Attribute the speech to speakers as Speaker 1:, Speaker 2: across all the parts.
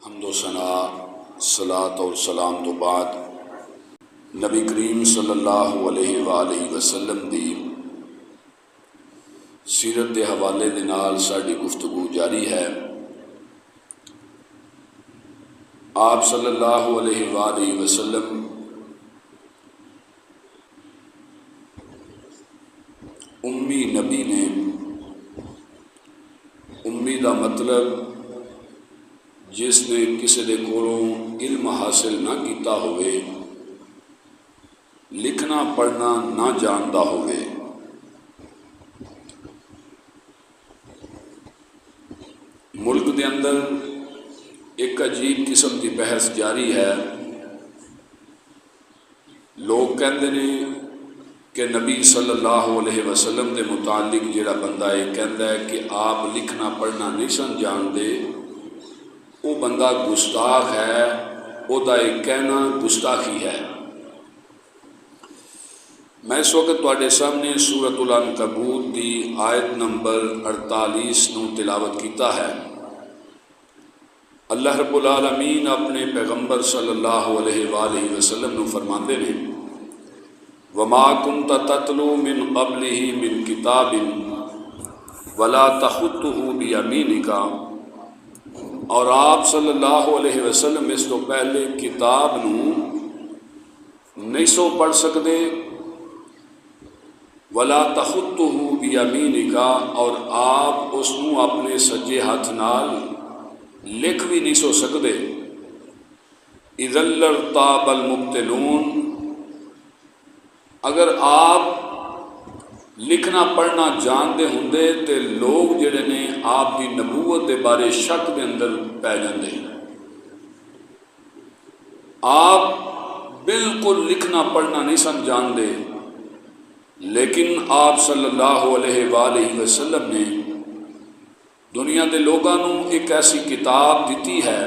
Speaker 1: حمد و ثنا صلاۃ اور سلام تو بعد نبی کریم صلی اللہ علیہ وآلہ وسلم دی سیرت کے حوالے دے نال ساری گفتگو جاری ہے۔ آپ صلی اللہ علیہ وآلہ وسلم امی نبی نے۔ امی دا مطلب جس نے کسی دے کولوں علم حاصل نہ کیتا ہوئے، لکھنا پڑھنا نہ جانتا ہوئے۔ ملک دے اندر ایک عجیب قسم کی بحث جاری ہے۔ لوگ کہندے نے کہ نبی صلی اللہ علیہ وسلم دے متعلق جڑا بندہ یہ کہندا ہے کہ آپ لکھنا پڑھنا نہیں سن جانتے، وہ بندہ گستاخ ہے، وہ دا یہ کہنا گستاخی ہے۔ میں اس وقت تواڈے سامنے سورۃ العنکبوت دی آیت نمبر 48 نو تلاوت کیتا ہے۔ اللہ رب العالمین اپنے پیغمبر صلی اللہ علیہ وآلہ وسلم نو فرماندے نے، وما كنت تتلو من قبله من کتاب ولا تخطه بیمینک، اور آپ صلی اللہ علیہ وسلم اس تو پہلے کتاب نو نہیں سو پڑھ سکتے، ولا تخطه بیمینک، اور آپ اس نو اپنے سجے ہاتھ نال لکھ بھی نہیں سو سکتے۔ اذا لارتاب المبطلون، اگر آپ لکھنا پڑھنا جانتے ہوندے تے لوگ جڑے نے آپ کی نبوت دے بارے شک دے اندر پی جاندے۔ آپ بالکل لکھنا پڑھنا نہیں سن جانتے، لیکن آپ صلی اللہ علیہ وآلہ وسلم نے دنیا دے لوگاں نو ایک ایسی کتاب دیتی ہے،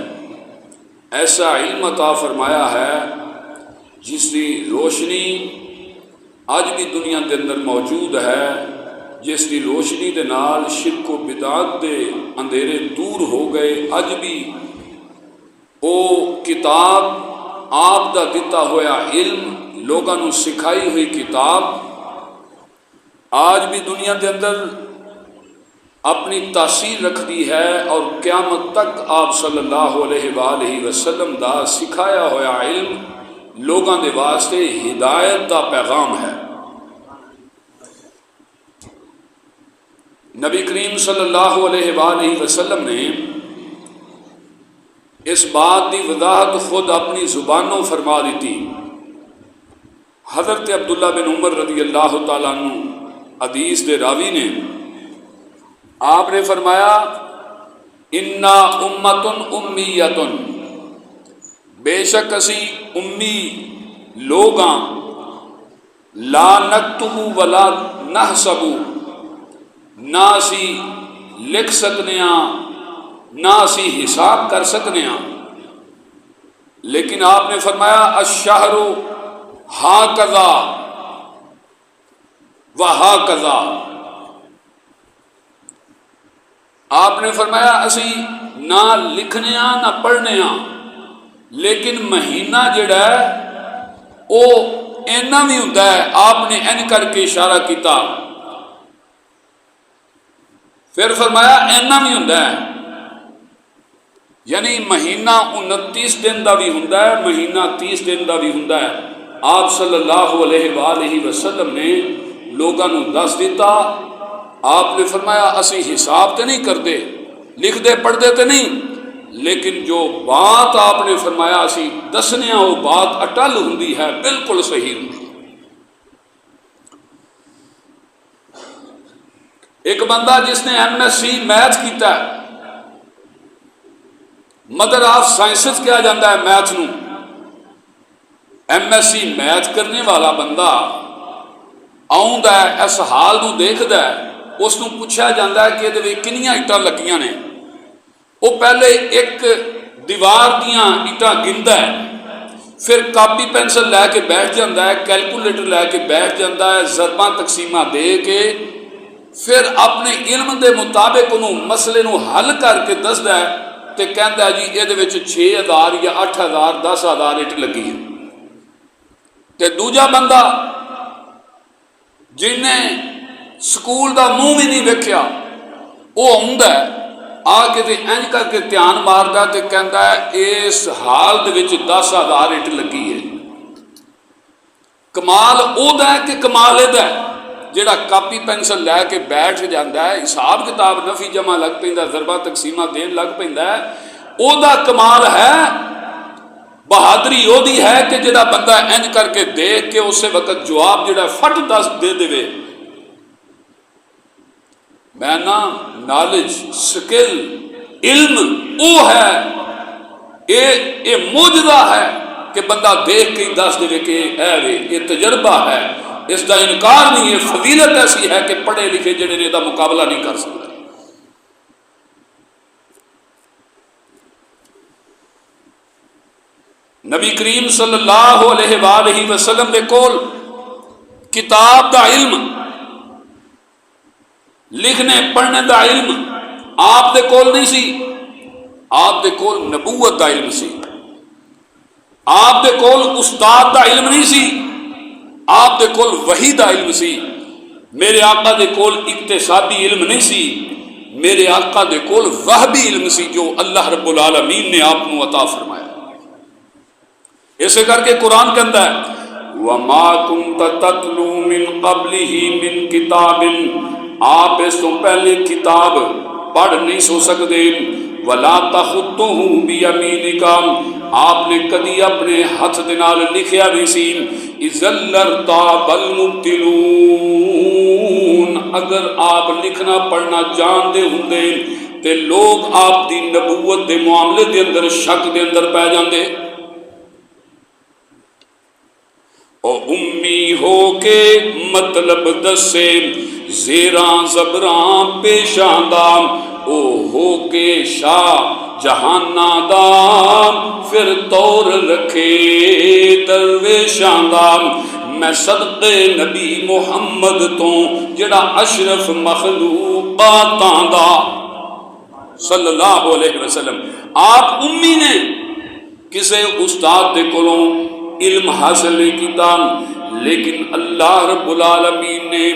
Speaker 1: ایسا علم عطا فرمایا ہے جس کی روشنی اج بھی دنیا دے اندر موجود ہے، جس کی روشنی دے نال شرک و بدعت دے اندھیرے دور ہو گئے۔ اج بھی او کتاب آپ دا دتا ہویا علم، لوگاں نو سکھائی ہوئی کتاب آج بھی دنیا دے اندر اپنی تاثیر رکھتی ہے، اور قیامت تک آپ صلی اللہ علیہ وآلہ وسلم دا سکھایا ہویا علم لوگاں دے واسطے ہدایت دا پیغام ہے۔ نبی کریم صلی اللہ علیہ وآلہ وسلم نے اس بات کی وضاحت خود اپنی زبانوں فرما دیتی۔ حضرت عبداللہ بن عمر رضی اللہ تعالیٰ عنہ حدیث دے راوی نے، آپ نے فرمایا، انا امۃ امیۃ، بے شک اسی امی لوگاں، لا نکتب ولا نحسب، نہ اسی لکھ سکنے ہاں نہ اسی حساب کر سکنے ہاں، لیکن آپ نے فرمایا الشہر ہاکذا وہاکذا، آپ نے فرمایا اسی نہ لکھنے ہاں نہ پڑھنے ہاں، لیکن مہینہ جڑا ہے وہ اینا بھی ہوتا ہے۔ آپ نے این کر کے اشارہ کیتا، پھر فرمایا اینا بھی ہوتا ہے، یعنی مہینہ 29 دن دا بھی ہوتا ہے، مہینہ 30 دن دا بھی ہوتا ہے۔ آپ صلی اللہ علیہ وآلہ وسلم نے لوگاں نو دس دیتا۔ آپ نے فرمایا اسی حساب تے نہیں کرتے، لکھ دے پڑھ دے تے نہیں، لیکن جو بات آپ نے فرمایا اسی دسنے ہاں وہ بات اٹل ہوندی ہے، بالکل صحیح ہوندی۔ ایک بندہ جس نے MSc میتھ کیتا ہے، مدر آف سائنسز کیا جاتا ہے میتھ نو، MSc میتھ کرنے والا بندہ آؤندا ہے، اس حال نو دیکھدا ہے، اس نو پوچھا جاتا ہے کہ یہ کنیاں اٹاں لگیاں نے، وہ پہلے ایک دیوار دیاں اٹاں گندا ہے، پھر کاپی پینسل لے کے بیٹھ جاتا ہے، کیلکولیٹر لے کے بیٹھ جاتا ہے، ضرباں تقسیمہ دے کے پھر اپنے علم دے مطابق انہوں مسئلے نو حل کر کے دسدا ہے تو کہندا جی یہ 6,000 یا 8,000 10,000 اٹ لگی ہے. تے دوجا بندہ جنہیں سکول دا منہ بھی نہیں ویکھیا وہ آندا ہے آ کے تے انج کر کے دھیان ماردا تے کہندا ہے اس حال دے وچ 10,000 اٹ لگی ہے. کمال اودا ہے کہ کمال ایدا ہے جڑا کاپی پینسل لے کے بیٹھ جاندا ہے حساب کتاب نفی جمع لگ پیندا ضربہ تقسیمہ دین لگ پیندا ہے اودا کمال ہے. بہادری او دی ہے کہ جڑا بندہ انج کر کے دیکھ کے اسے وقت جواب جڑا فٹ دس دے دے. میں نا نالج سکل علم او ہے اے معجزہ ہے کہ بندہ دیکھ کے دس دے کہ اے وے یہ تجربہ ہے اس دا انکار نہیں ہے. فضیلت ایسی ہے کہ پڑھے لکھے جڑے نے دا مقابلہ نہیں کر سکتے. نبی کریم صلی اللہ علیہ وآلہ وسلم دے کول کتاب دا علم لکھنے پڑھنے دا علم آپ دے کول نہیں سی. آپ دے کول نبوت دا علم سی. آپ دے کول استاد دا علم نہیں سی. آپ دے کول وحی دا علم سی. میرے آقا دے کول اقتصادی علم نہیں سی. میرے آقا دے کول وہبی علم سی جو اللہ رب العالمین نے آپ کو عطا فرمایا. اسے کر کے قرآن کے اندر ہے وَمَا كُنْتَ تَتْلُو مِنْ قَبْلِهِ مِنْ كِتَابٍ آپ اس تو پہلے کتاب پڑھ نہیں سو سکتے. وَلَا تَخُطُّهُ بِيَمِينِكَ آپ نے کدی اپنے ہاتھ دے نال لکھیا بھی سی. اِذًا لَارْتَابَ الْمُبْطِلُونَ اگر آپ لکھنا پڑھنا جانتے ہوندے تے لوگ آپ دی نبوت دے معاملے دے اندر شک دے اندر پہ جاندے. او امی ہو کے مطلب دسے زیراں زبراں پیشاں دا او ہو کے شاہ جہانا دا پھر طور رکھے درویشاں دا. میں صدقے نبی محمد تو جڑا اشرف مخلوقاتاں دا صلی اللہ علیہ وسلم. آپ امی نے کسے استاد دے کولوں علم حاصل نہیں کیتا لیکن اللہ رب العالمین نے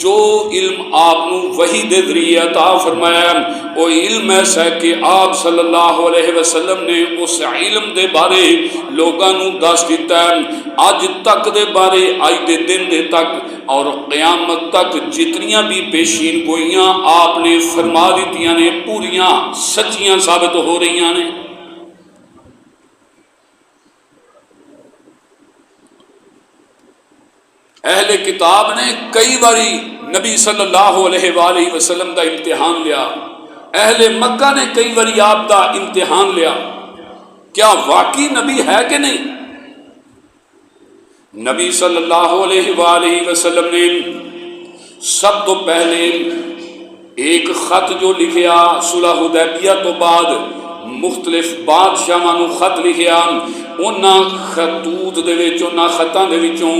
Speaker 1: جو علم آپ نو وحی دے ذریعے عطا فرمایا وہ علم ایسا ہے کہ آپ صلی اللہ علیہ وسلم نے اس علم دے بارے لوگاں نو دس دیتا ہے. اج تک دے بارے اج دے دن دے تک اور قیامت تک جتنیاں بھی پیشین گوئیاں آپ نے فرما دیتیاں نے پوریاں سچیاں ثابت ہو رہیاں نے. اہل کتاب نے کئی باری نبی صلی اللہ علیہ وآلہ وسلم دا امتحان لیا. اہل مکہ نے کئی باری آپ دا امتحان لیا. کیا واقعی نبی ہے کہ نہیں؟ نبی صلی اللہ علیہ وآلہ وسلم نے سب تو پہلے ایک خط جو لکھیا صلح حدیبیہ تو بعد مختلف بادشاہاں نو خط لکھیا. انہاں خطوط دے وچ انہاں خطاں دے وچوں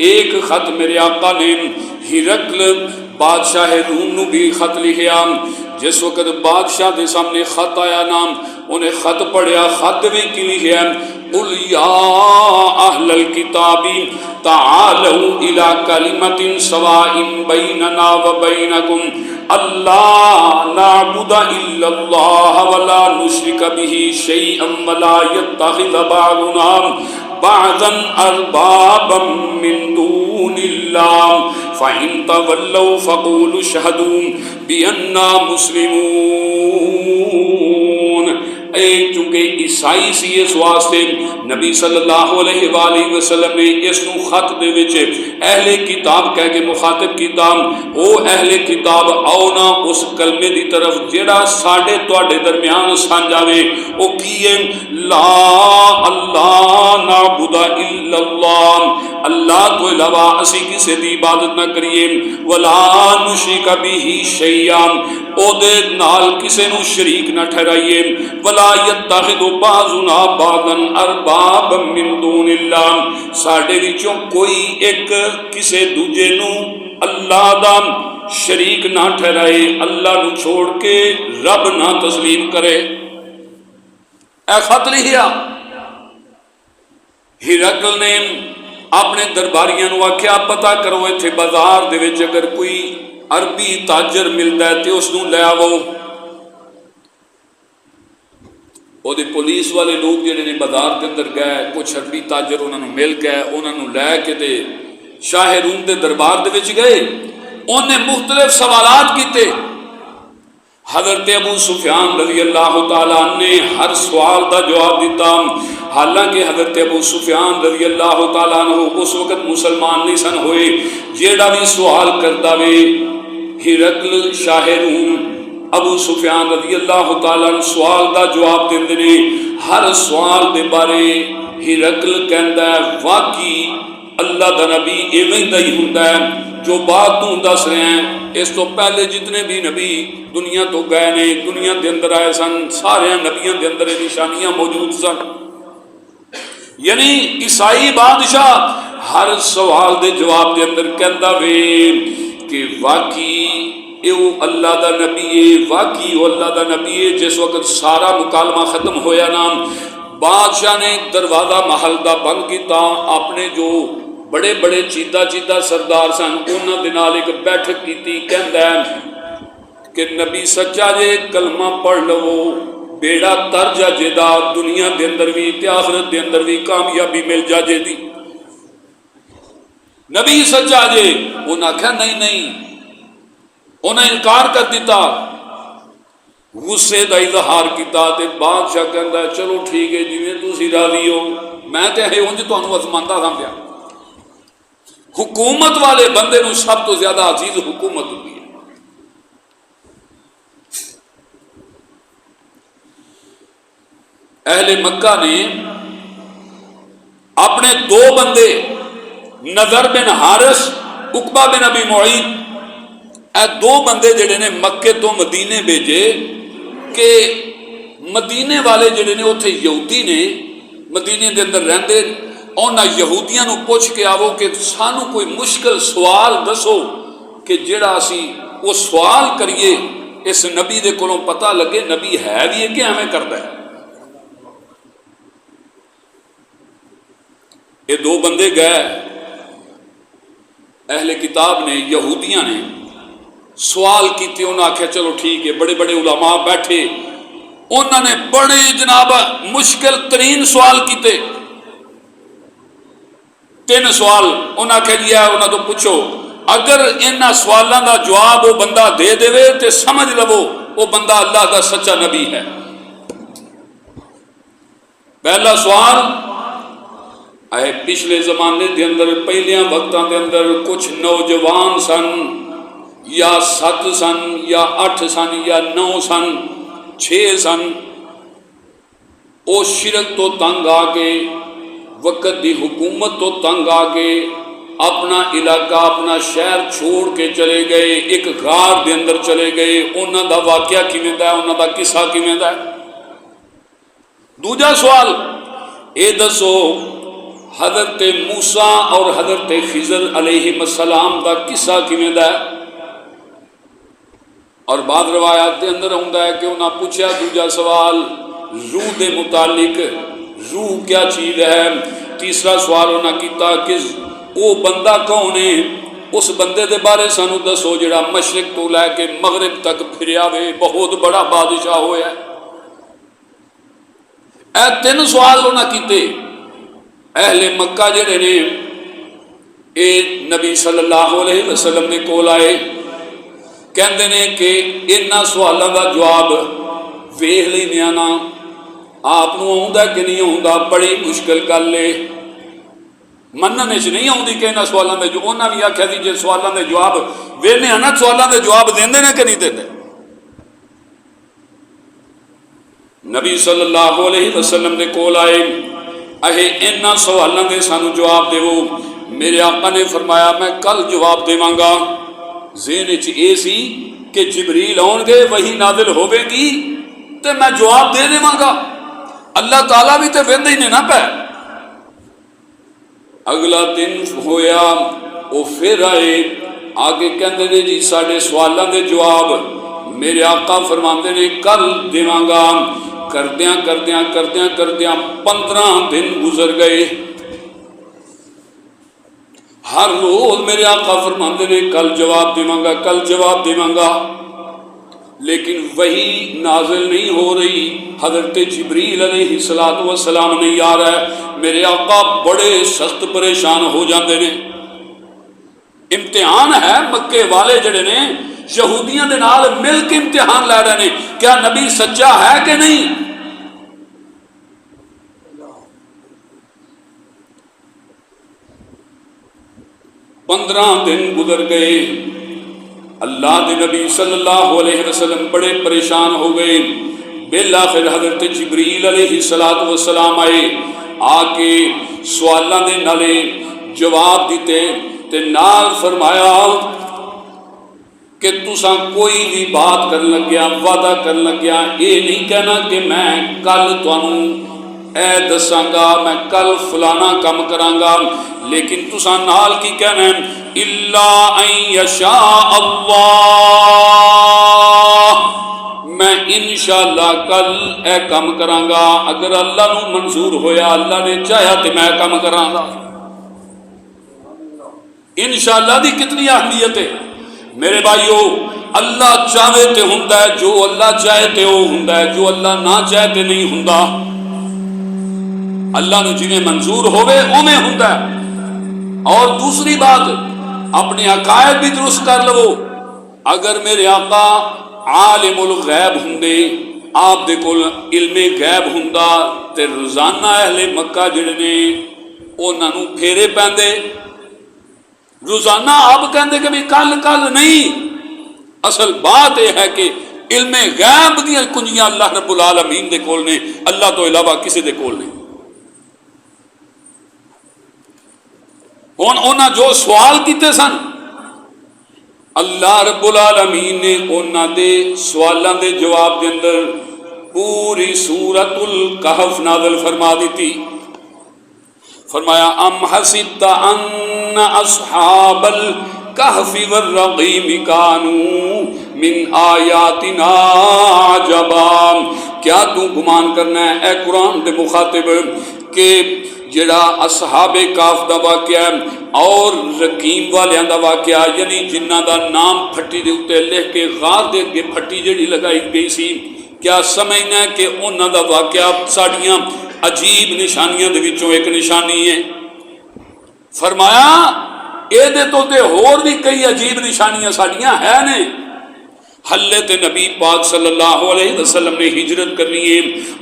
Speaker 1: ایک خط میرے آقا نے ہرقل بادشاہ روم نو بھی خط لکھیا. جس وقت بادشاہ دے سامنے خط آیا نام انہیں خط پڑھیا. خط بھی کی لکھیا قل یا اہل الکتاب تعالوا الی کلمۃ سواء بیننا وبینکم اللہ نعبد الا اللہ ولا نشرک به شیئا ولا يتخذ بعضنا بعضا اربابا من دون اللہ فإن تولوا فقولوا اشہدوا بأننا مسلمون. چونکہ عیسائی سی اس واسطے نبی صلی اللہ علیہ وآلہ وسلم نے اس نو خط دے وچ اہل کتاب کہہ کے مخاطب کیتا. او اہل کتاب آؤ نا اس کلمے دی طرف جڑا ساڈے تواڈے درمیان سانجا وے. او کیے لا اللہ نعبد الا اللہ اللہ تو علاوہ اسی کسی دی عبادت نہ کریے. ولا نشرک به شیئا او دے نال کسے نو شریک نہ ٹھہرائیے. ولا یتخذ بعضنا بعضا اربابا من دون اللہ ساڈے وچوں کوئی ایک کسے دوجے نو اللہ دا شریک نہ ٹھہرائے. اللہ نو چھوڑ کے رب نہ تسلیم کرے. اے خط لکھیا۔ ہرقل نے اپنے درباریاں نو آکھیا پتہ کرو ایتھے بازار دے وچ اگر کوئی عربی تاجر ملدا ہے تے اس نو لے آو۔ وہ پولیس والے لوگ جڑے نے بازار کے اندر گئے، کچھ عربی تاجر انہوں نے مل گئے، انہوں نے لے کے تے شاہ روم دے دربار دے وچ گئے۔ انہیں مختلف سوالات کیتے۔ حضرت ابو سفیان رضی اللہ تعالیٰ نے ہر سوال دا جواب دیتا، حالانکہ حضرت ابو سفیان رضی اللہ تعالیٰ عنہ اس وقت مسلمان نہیں سن ہوئے۔ جیڑا بھی سوال کرتا وے ہرقل شاہ روم ابو سفیان رضی اللہ تعالیٰ عنہ سوال دا جواب دیندے نے۔ ہر سوال دے بارے ہرقل کہندا ہے واقعی اللہ دا نبی ایویں دا ہی ہوندا ہے جو بات تو دس رہے ہیں۔ اس تو پہلے جتنے بھی نبی دنیا تو گئے نے، دنیا دے اندر آئے سن، سارے نبیوں دے اندر نشانیاں موجود سن۔ یعنی عیسائی بادشاہ ہر سوال دے جواب دے اندر کہندا وے کہ واقعی ایو اللہ دا نبی ہے، واقعی وہ اللہ دا نبی ہے۔ جس وقت سارا مکالمہ ختم ہویا نا، بادشاہ نے دروازہ محل دا بند کیتا، اپنے جو بڑے بڑے چیدہ چیدہ سردار سن انہاں دے نال ایک بیٹھک کیتی۔ کہندا ہے کہ نبی سچا جے کلمہ پڑھ لو بیڑا تر جا جیدا، دنیا دے اندر بھی تے آخرت دے اندر بھی کامیابی مل جا جے دی۔ نبی سچا جے، انہاں کہا نہیں، انہیں انکار کر دیتا، غصے دا اظہار کیتا تے بادشاہ کہندا ہے چلو ٹھیک ہے جویں تسی راضی ہو، میں تے ہے اونج تانوں ازماندا سمجھیا۔ حکومت والے بندے نو سب تو زیادہ عزیز حکومت ہوتی ہے۔ اہل مکہ نے اپنے دو بندے نضر بن حارث، عقبہ بن ابی معیط، اے دو بندے جڑے نے مکے تو مدینے بھیجے کہ مدینے والے جڑے نے اتھے یہودی نے مدینے دے اندر رہندے، انہاں یہودیاں نو پوچھ کے آو کہ سانو کوئی مشکل سوال دسو کہ جڑا اسی وہ سوال کریے اس نبی دے کولوں پتہ لگے نبی ہے بھی ہے کہ ہمیں کردا ہے۔ یہ دو بندے گئے، اہل کتاب نے یہودیاں نے سوال کیتے، انہوں نے آکھیا چلو ٹھیک ہے، بڑے بڑے علماء بیٹھے، انہوں نے بڑے جناب مشکل ترین سوال کیتے، 3 سوال انہوں نے آکھیا جی انہوں تو پوچھو، اگر انہاں سوالاں دا جواب وہ بندہ دے دے تے سمجھ لو وہ بندہ اللہ دا سچا نبی ہے۔ پہلا سوال، اے پچھلے زمانے دے اندر پہلیاں وقتاں دے اندر کچھ نوجوان سن، یا 7 سن یا 8 سن یا 9 سن 6 سن، او شرک تو تنگ آ کے، وقت دی حکومت تو تنگ آ کے اپنا علاقہ اپنا شہر چھوڑ کے چلے گئے، ایک غار دے اندر چلے گئے۔ انہاں دا واقعہ کیویں دا ہے، انہاں دا قصہ کیویں دا ہے۔ دوجا سوال اے دسو حضرت موسیٰ اور حضرت خضر علیہ السلام دا قصہ کیویں دا ہے۔ اور بعض روایات دے اندر ہوندا ہے کہ انہاں پوچھا دوجا سوال روح دے متعلق، روح کیا چیز ہے۔ تیسرا سوال انہاں کیتا کہ وہ بندہ کون ہے، اس بندے دے بارے سانو دسو جڑا مشرق تو لے کے مغرب تک پھریا وے، بہت بڑا بادشاہ ہویا ہے۔ اے 3 سوال انہاں کیتے۔ اہل مکہ جڑے نے اے نبی صلی اللہ علیہ وسلم دے کول آئے، کہندے نے کہ انہاں سوالاں دا جواب ویکھ لینے نا، آپ نو آؤندا کہ نہیں آؤندا، بڑی مشکل گل ہے، مننے چ نہیں آؤندی کہ انہاں سوالاں دے جو انہاں بھی آکھیا سی جے سوالاں دے جواب ویکھنے نا، سوالاں دے جواب دیندے نے کہ نہیں دیندے۔ نبی صلی اللہ علیہ وسلم دے کول آئے، اہے انہاں سوالاں دے سانو جواب دیو۔ میرے آقا نے فرمایا میں کل جواب دیواں گا۔ ذہن وچ اے سی کہ جبریل آن گے، وحی نازل ہوے گی تے میں جواب دے دیواں گا، اللہ تعالیٰ بھی تے ویندے ہی نہیں نا پے۔ اگلا دن ہویا، وہ پھر آئے، آگے کہندے نے جی ساڈے سوالاں دے جواب میرے آقا فرماندے نے کل دیواں گا۔ کردیاں کردیاں کردیاں کردیاں 15 دن گزر گئے. ہر روز میرے آقا فرماندے نے کل جواب دیواں گا، کل جواب دیواں گا، لیکن وہی نازل نہیں ہو رہی. حضرت جبریل علیہ الصلوۃ والسلام نہیں آ رہا ہے. میرے آقا بڑے سخت پریشان ہو جاندے نے. امتحان ہے، مکے والے جڑے نے یہودیاں دے نال مل کے امتحان لے رہے ہیں، کیا نبی سچا ہے کہ نہیں. 15 دن گزر گئے. اللہ دے نبی صلی اللہ علیہ وسلم بڑے پریشان ہو گئے. بالآخر حضرت جبریل علیہ الصلوۃ والسلام آئے، آ کے سوالاں دے نالے جواب دیتے تے نال فرمایا کہ تساں کوئی بھی بات کرن لگیا، وعدہ کرن لگیا، یہ نہیں کہنا کہ میں کل تانوں اے دساں گا، میں کل فلانا کم کراں گا، لیکن تساں نال کی کہنا ہے الا ان یشاء اللہ، میں انشاءاللہ کل اے کم کراں گا، اگر اللہ نو منظور ہویا، اللہ نے چاہیا تے میں کم کراں گا. انشاءاللہ دی کتنی اہمیت ہے میرے بھائیو. اللہ چاہے تے ہوندا ہے، جو اللہ چاہے تے وہ ہوندا ہے، جو اللہ نہ چاہے تے نہیں ہوندا. اللہ نو جویں منظور ہوے اوویں ہوندا ہے. اور دوسری بات، اپنے عقائد بھی درست کر لو. اگر میرے آقا عالم الغیب ہوندے، آپ دے کول علم غیب ہوندا تے روزانہ اہل مکہ جڑے نے انہاں نو پھیرے پیندے. روزانہ آپ کہندے کہ بھی کل کل نہیں. اصل بات یہ ہے کہ علم غیب دیاں کنجیاں اللہ رب العالمین دے کول نے، اللہ تو علاوہ کسی دے کول نہیں. ہن انہاں جو سوال کیتے سن، اللہ رب العالمین نے انہاں دے سوالاں دے جواب دے اندر پوری سورۃ الکہف نازل فرما دیتی. فرمایا ام حسبت ان اصحاب الکہف والرقیم کانوا من آیاتنا عجبا، کیا تو گمان کرنا ہے اے قرآن دے مخاطب کہ جڑا اصحاب کہف دا واقعہ اور رقیم والیاں دا واقعہ، یعنی جنہاں دا نام پھٹی دے اوتے لکھ کے غار دے اگے پھٹی جڑی لگائی گئی سی، کیا سمجھنا ہے کہ انہاں دا واقعہ ساڈیاں عجیب نشانیاں دے وچوں ایک نشانی ہے. فرمایا اے دے تو تے ہور بھی کئی عجیب نشانیاں ساڈیاں ہے نے. حلے تے نبی پاک صلی اللہ علیہ وسلم نے ہجرت کرنی ہے،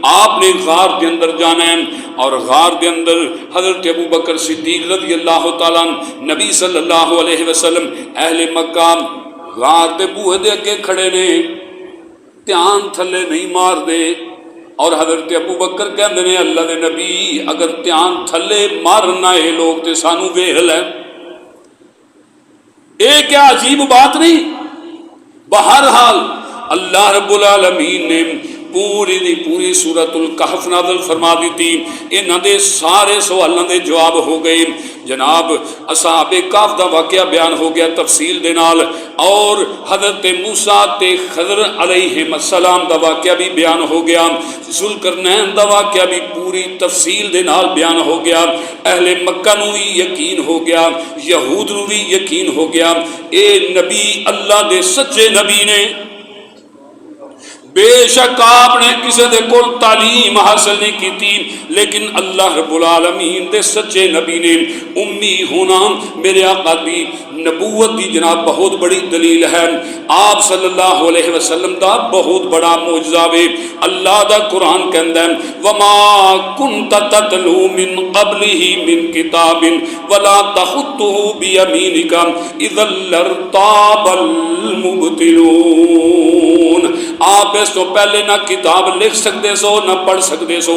Speaker 1: آپ نے غار دے اندر جانا ہے، اور غار دے اندر حضرت ابو بکر صدیق رضی اللہ تعالیٰ نبی صلی اللہ علیہ وسلم اہل مکہ غار دے بوہے دے اگے کھڑے نے، دھیان تھلے نہیں مار دے. اور حضرت ابو بکر کہندے نے اللہ دے نبی اگر دھیان تھلے مارنا اے لوگ تے سانو ویکھ لے. اے کیا عجیب بات نہیں. بہرحال اللہ رب العالمین نے پوری دی پوری سورۃ الکہف نازل فرما دیتی. انہاں دے سارے سوالاں دے جواب ہو گئے. جناب اصحاب کہف دا واقعہ بیان ہو گیا تفصیل دے نال، اور حضرت موسیٰ تے خضر علیہم السلام دا واقعہ بھی بیان ہو گیا، ذوالقرنین دا واقعہ بھی پوری تفصیل دے نال بیان ہو گیا. اہل مکہ نو بھی یقین ہو گیا، یہود نو بھی یقین ہو گیا اے نبی اللہ دے سچے نبی نے. بے شک آپ نے کسی دے کول تعلیم حاصل نہیں کیتی، لیکن اللہ رب العالمین دے سچے نبی نے امی ہونا میرے آقا دی نبوت دی جناب بہت بڑی دلیل ہے. آپ صلی اللہ علیہ وسلم دا بہت بڑا معجزہ ہے. اللہ دا قرآن کہندا ہے وما کنت تتلو من قبلہ من کتاب ولا تخطہ بیمینک اذا لارتاب المبطلون. آپ اس تو پہلے نہ کتاب لکھ سکتے سو نہ پڑھ سکتے سو.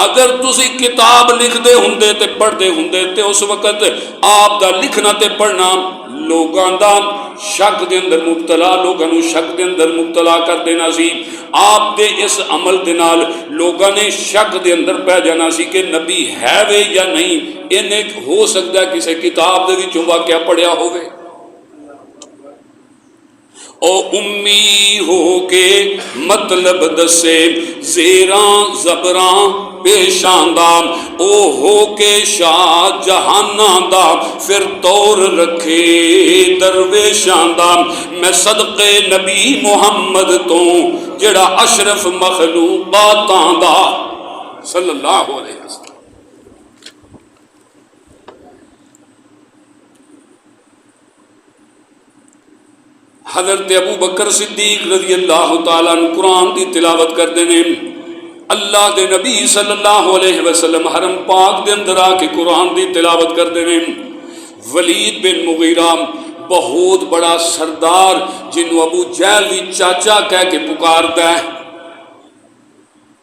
Speaker 1: اگر تسی کتاب لکھ دے ہوندے تے پڑھ دے ہوندے تے اس وقت آپ دا لکھنا تے پڑھنا لوگاں دا شک دے اندر مبتلا، لوگاں نو شک دے اندر مبتلا کر دینا سی. آپ دے اس عمل دے نال لوگاں نے شک دے اندر پہ جانا سی کہ نبی ہے وے یا نہیں. انہیں ہو سکتا ہے کسی کتاب دے وچوں واقعہ پڑھیا ہوئے. او امی ہو کے مطلب دسے زیراں زبراں پیشاں دا، او ہو کے شاہ جہاناں دا پھر طور رکھے درویشاں دا، میں صدقے نبی محمد تو جڑا اشرف مخلوقاتاں دا صلی اللہ علیہ وسلم۔ حضرت ابو بکر صدیق رضی اللہ تعالیٰ عنہ قرآن دی تلاوت کرتے ہیں، اللہ دے نبی صلی اللہ علیہ وسلم حرم پاک دے اندر آ کے قرآن دی تلاوت کرتے ہیں۔ ولید بن مغیرہ بہت بڑا سردار جنہوں ابو جہل بھی چاچا کہہ کے پکارتا ہے،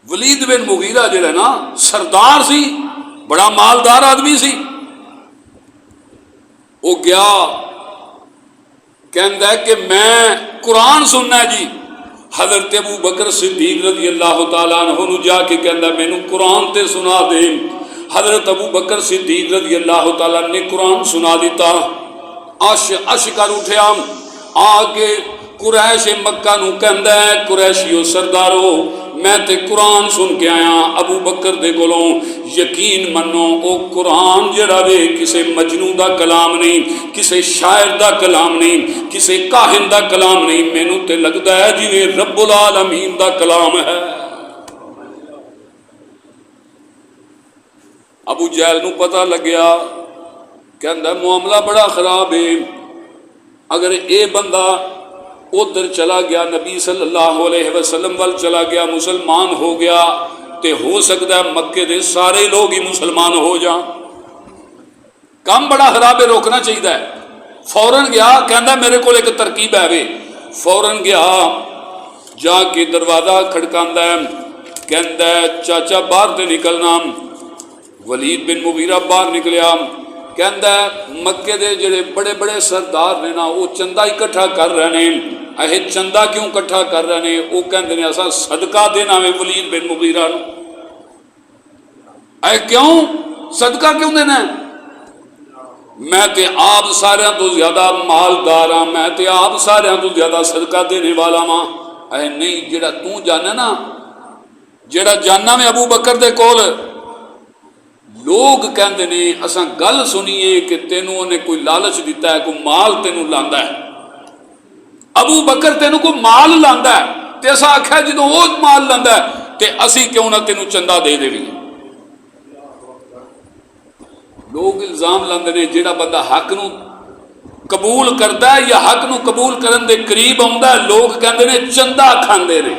Speaker 1: ولید بن مغیرہ جو ہے نا سردار سی، بڑا مالدار آدمی سی، وہ گیا کہندا ہے کہ میں قرآن سننا ہے جی۔ حضرت ابو بکر صدیق رضی اللہ تعالیٰ عنہ نو جا کے کہندا مینوں قرآن تے سنا دے۔ حضرت ابو بکر صدیق رضی اللہ تعالیٰ نے قرآن سنا دیتا، عش کر اٹھیا، آگے قریش مکہ نو کہندا ہے قریشیو سردارو میں تے قرآن سن کے آیا ابو بکر دے کولوں، یقین منو او قرآن جڑا وے کسے مجنوں دا کلام نہیں، کسے شاعر دا کلام نہیں، کسے کاہن دا کلام نہیں، مینوں تے لگدا ہے جویں رب العالمین دا کلام ہے۔ ابو جہل نو پتہ لگیا، کہندا معاملہ بڑا خراب ہے، اگر اے بندہ ادھر چلا گیا نبی صلی اللہ علیہ وسلم وال چلا گیا مسلمان ہو گیا تے ہو سکتا ہے مکے دے سارے لوگ ہی مسلمان ہو جان، کام بڑا خراب ہے، روکنا چاہیے۔ فوراً گیا، کہندا میرے کو ایک ترکیب ہے وے، فوراً گیا جا کے دروازہ کھڑکاندا ہے، کہندا ہے چاچا باہر تے نکلنا۔ ولید بن مغیرہ باہر نکلیا، کہندا ہے مکے دے جڑے بڑے بڑے سردار نے نا وہ چندہ اکٹھا کر رہے ہیں، اے چندہ کیوں اکٹھا کر رہے ہیں؟ وہ کہندے نے اساں صدقہ دینا ہے ولید بن مغیرہ نو۔ اے کیوں صدقہ کیوں دینا ہے؟ میں تے آپ سارے تو زیادہ مالدار ہاں، میں تے آپ سارے تو زیادہ صدقہ دینے والا ہاں۔ اے نہیں، جڑا تو جانا نا، جڑا جانا میں ابو بکر دے کول، لوگ کہندے نے اساں گل سنیے کہ تینوں نے کوئی لالچ دیتا ہے، کوئی مال تینوں لاندا ہے، ابو بکر تینوں کوئی مال لاندا ہے تے اساں آکھیا جدوں وہ مال لاندا ہے تے اسی کیوں نہ تینوں چندہ دے دیویں۔ لوگ الزام لاندے نے جڑا بندہ حق نو قبول کردا ہے یا حق نو قبول کرن دے قریب آوندا ہے، لوگ کہندے نے چندہ کھاندے نے۔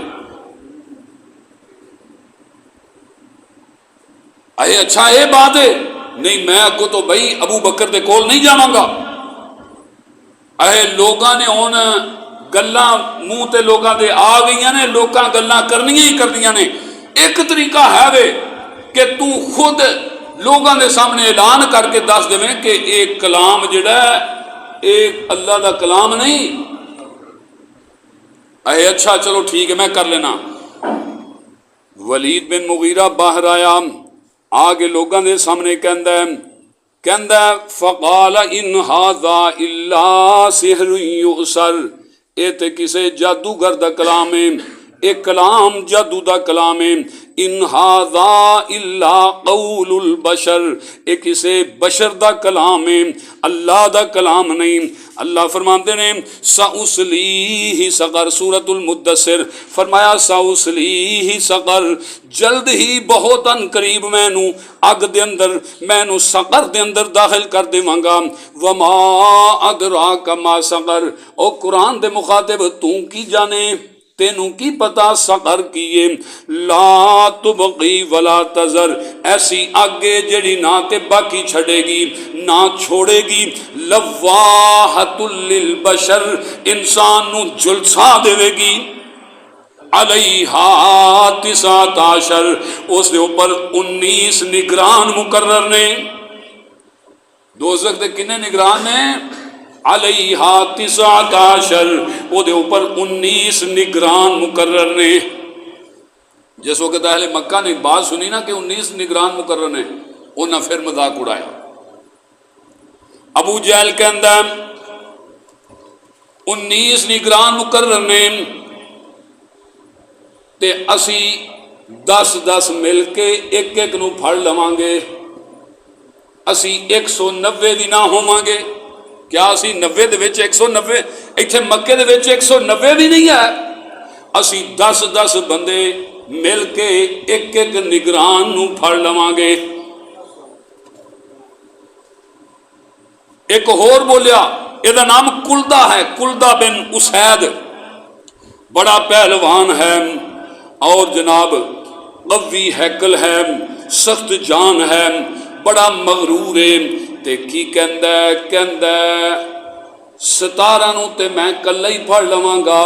Speaker 1: اے اچھا اے بات ہے، نہیں میں اگوں تو بھائی ابو بکر دے کول نہیں جاواں گا۔ اے لوگاں نے ہن گلاں منہ تے لوگاں دے آ گئیاں نے، لوکاں گلاں کرنیاں ہی کردیاں نے۔ ایک طریقہ ہے وے کہ تو خود لوگاں دے سامنے اعلان کر کے دس دیویں کہ ایک کلام جڑا ہے ایک اللہ دا کلام نہیں۔ اے اچھا چلو ٹھیک ہے میں کر لینا۔ ولید بن مغیرہ باہر آیا، آگے لوگاں دے سامنے کہندا ہے فقال ان ھذا الا سحر یؤثر، اے تے کسے جادوگر دا کلام ہے، اے کلام جادو دا کلام ہے۔ ان ھذا الا قول البشر، اے کسے بشر دا کلام ہے، اللہ دا کلام نہیں۔ اللہ فرماندے نے سأصلیہ سقر، سورۃ المدثر فرمایا سأصلیہ سقر، جلد ہی بہت ان قریب مینوں اگ دے اندر، مینوں سقر دے اندر داخل کر دیواں گا۔ وما ادراک ما سقر، او قرآن دے مخاطب تو کی جانے، تینوں کی پتا سقر کیے، لا تبقی ولا تذر، ایسی آگے جڑی نہ تے باقی چھڑے گی نہ چھوڑے گی، لواحۃ للبشر، انسان نو جلسا دے گی، علیہا 19، اس دے اوپر 19 نگران مقرر نے۔ دوزخ دے کنے نگران نے؟ علیہا 19، او دے اوپر 19 نگران مقرر نے۔ جس وقت اہل مکہ نے بات سنی نا کہ 19 نگران مقرر نے، انہاں پھر مذاق اڑایا۔ ابو جہل کہندا 19 نگران مقرر نے تے اسی 10 مل کے ایک ایک نو پھڑ لواں گے، اسی 190 بھی نہ ہوواں گے۔ کیا اسی 90 دے وچ 190 ایتھے مکے دے وچ 190 بھی نہیں ہے؟ اسی 10 بندے مل کے ایک ایک نگران نو پھڑ لواں گے۔ ایک اور بولیا، یہ نام کلدہ ہے، کلدہ بن اسید، بڑا پہلوان ہے اور جناب قوی ہیکل ہے، سخت جان ہے، بڑا مغرور ہے۔ تے کی کہندا ہے 17 نو تے میں کلا ہی پھڑ لواں گا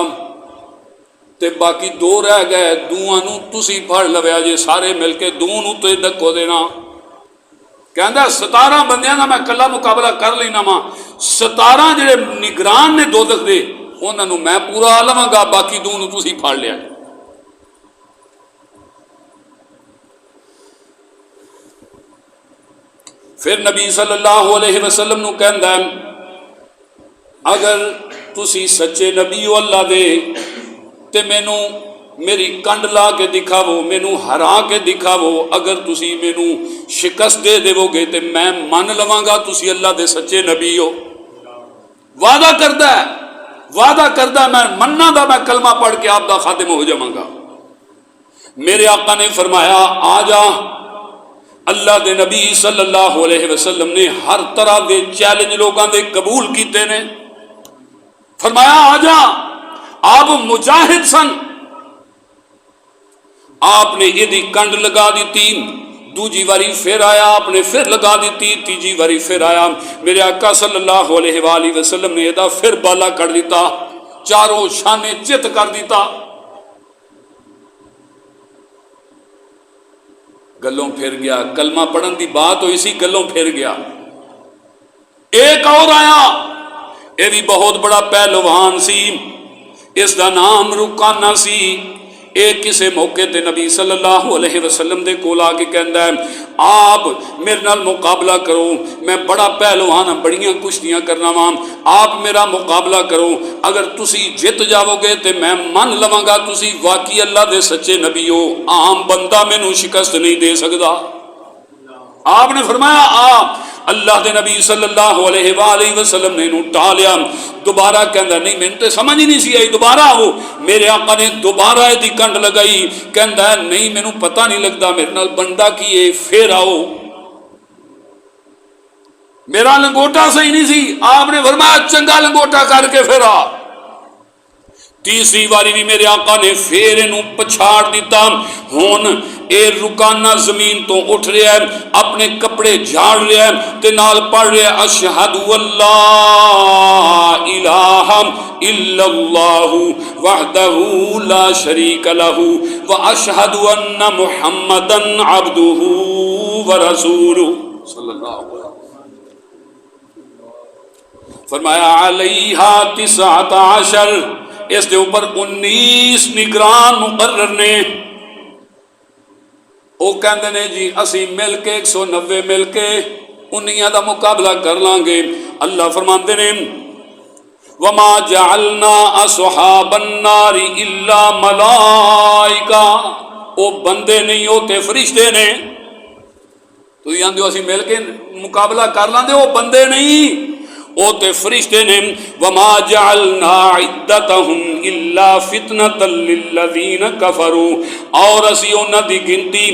Speaker 1: تے باقی 2 رہ گئے، 2 نو تسی پھڑ لویا جے سارے مل کے 2 نو تے ڈکو دینا۔ کہندا 17 بندیاں دا میں کلا مقابلہ کر لینا وا، 17 جڑے نگران نے دوزخ دے انہاں نو میں پورا لواں گا، باقی 2 نو تسی پھڑ لیا۔ پھر نبی صلی اللہ علیہ وسلم نو کہندا ہے اگر تسی سچے نبی ہو اللہ دے تے مینوں میری کنڈ لا کے دکھاو، مینوں ہرا کے دکھاو، اگر تسی مینوں شکست دے دیو گے تے میں من لواں گا تسی اللہ دے سچے نبی ہو۔ وعدہ کردا ہے میں مننا دا میں کلمہ پڑھ کے آپ دا خادم ہو جاواں گا۔ میرے آقا نے فرمایا آ جا۔ اللہ دے نبی صلی اللہ علیہ وسلم نے ہر طرح دے چیلنج لوگاں دے قبول کیتے نے، فرمایا آ جا۔ آپ مجاہد سن، آپ نے یہ کنڈ لگا دیتی، دوجی واری پھر آیا، آپ نے پھر لگا دیتی، تیجی واری پھر آیا، میرے آقا صلی اللہ علیہ وآلہ وسلم نے یہ پھر بالا کر دیتا، چاروں شانے چت کر دیتا۔ گلوں پھر گیا، کلمہ پڑھن دی بات ہوئی سی، گلوں پھر گیا۔ ایک اور آیا، یہ بھی بہت بڑا پہلوان سی، اس دا نام رکانہ سی۔ ایک کسے موقع تے نبی صلی اللہ علیہ وسلم دے کول آ کے کہندا ہے آپ میرے نال مقابلہ کرو، میں بڑا پہلوان ہاں، بڑیاں کشتیاں کرنا وا، آپ میرا مقابلہ کرو، اگر تسی جت جاؤ گے تے میں من لواں گا تسی واقعی اللہ دے سچے نبی ہو، عام بندہ مینوں شکست نہیں دے سکدا۔ آپ نے فرمایا آ۔ اللہ دے نبی صلی اللہ علیہ وآلہ وسلم نے انہوں ٹالیا، دوبارہ کہندا نہیں میں تے سمجھ ہی نہیں سی آئی، دوبارہ آؤ۔ میرے آقا نے دوبارہ دی کنڈ لگائی، کہندا ہے نہیں مینوں پتہ نہیں لگدا میرے نال بندہ کی ہے، پھر آؤ۔ میرا لنگوٹا صحیح نہیں سی، آپ نے فرمایا چنگا لنگوٹا کر کے پھر آ۔ تیسری واری بھی میرے آقا نے پھر انہوں پچھاڑ دیتا، ہون اے رکانہ زمین تو اٹھ رہا ہے، اپنے کپڑے جھاڑ رہا ہے تے نال پڑھ رہا ہے اشہد اللہ الہ الا اللہ وحدہ لا شریک لہ واشہد ان محمدا عبدہ ورسولہ صلی اللہ علیہ وسلم۔ فرمایا علیہا 19، اس دے اوپر 19 نگران مقرر نے۔ وہ کہندے نے جی اسی مل کے 190 مل کے 19 دا مقابلہ کر لیں گے۔ اللہ فرماندے نے وما جعلنا اصحاب النار الا ملائکہ، وہ بندے نہیں ہوتے فرشتے نے۔ تو یہ اسی مل کے مقابلہ کر لیں گے، وہ بندے نہیں، او تے فرشتے نے۔ وما جعلنا عدتهم الا فتنة للذین کفروا، اور اسی انہاں دی گنتی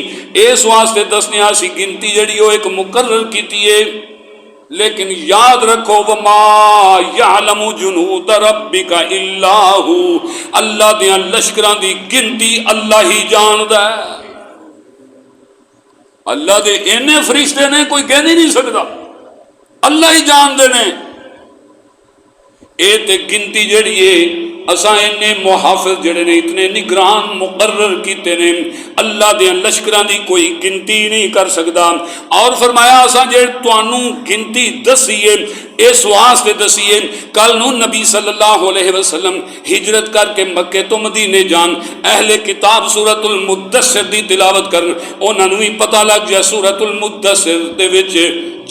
Speaker 1: اس واسطے دسنے اسی گنتی جڑی او ایک مقرر کیتی ہے، لیکن یاد رکھو وما یعلم جنود ربک الا ہو، اللہ دیاں لشکراں دی گنتی اللہ ہی جاندا ہے۔ اللہ دے اینے فرشتے نے کوئی کہہ نہیں سکتا، اللہ ہی جان دے نے۔ اے تے گنتی جڑی ہے اساں انے محافظ جڑے نے اتنے نگران مقرر کیتے نے، اللہ دے لشکراں دی کوئی گنتی نہیں کر سکدا۔ اور فرمایا اساں جے تانوں گنتی دسیے اس واسطے دسیے کل نو نبی صلی اللہ علیہ وسلم ہجرت کر کے مکے تو مدینے جان، اہل کتاب سورۃ المدثر دی تلاوت کرن، انہاں نوں بھی پتہ لگ جائے سورۃ المدثر دے وچ